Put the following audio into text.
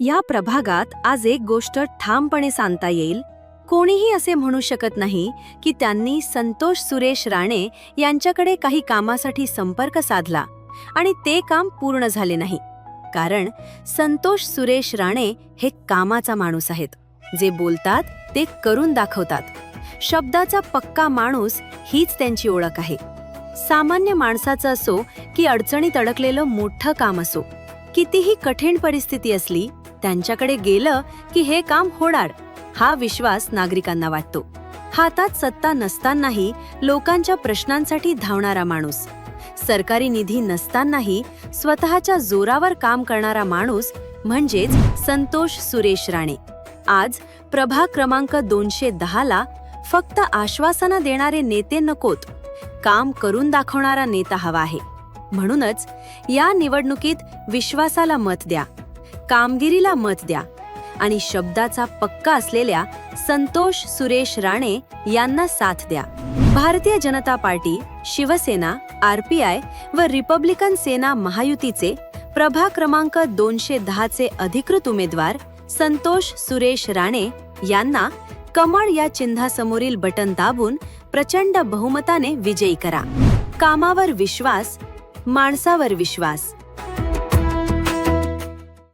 या प्रभागात आज एक गोष्ट ठामपणे सांगता येईल, कोणीही असे म्हणू शकत नाही की त्यांनी संतोष सुरेश राणे यांच्याकडे काही कामासाठी संपर्क साधला आणि ते काम पूर्ण झाले नाही. कारण संतोष सुरेश राणे हे कामाचा माणूस आहेत, जे बोलतात ते करून दाखवतात. शब्दाचा पक्का माणूस हीच त्यांची ओळख आहे. सामान्य माणसाचं असो की अडचणीत अडकलेलं मोठं काम असो, कितीही कठीण परिस्थिती असली, त्यांच्याकडे गेलं की हे काम होणार, हा विश्वास नागरिकांना वाटतो. हातात सत्ता नसतानाही लोकांच्या प्रश्नांसाठी धावणारा माणूस, सरकारी निधी नसतानाही स्वतःच्या जोरावर काम करणारा माणूस म्हणजेच संतोष सुरेश राणे. आज प्रभाग क्रमांक 210ला फक्त आश्वासनं देणारे नेते नकोत, काम करून दाखवणारा नेता हवा आहे. म्हणूनच या निवडणुकीत विश्वासाला मत द्या, कामगिरीला मत द्या आणि शब्दाचा पक्का असलेल्या संतोष सुरेश राणे यांना साथ द्या. भारतीय जनता पार्टी, शिवसेना, आरपीआय व रिपब्लिकन सेना महायुतीचे प्रभाग क्रमांक 210चे अधिकृत उमेदवार संतोष सुरेश राणे यांना कमळ या चिन्हासमोरील बटन दाबून प्रचंड बहुमताने विजयी करा. कामावर विश्वास, माणसावर विश्वास.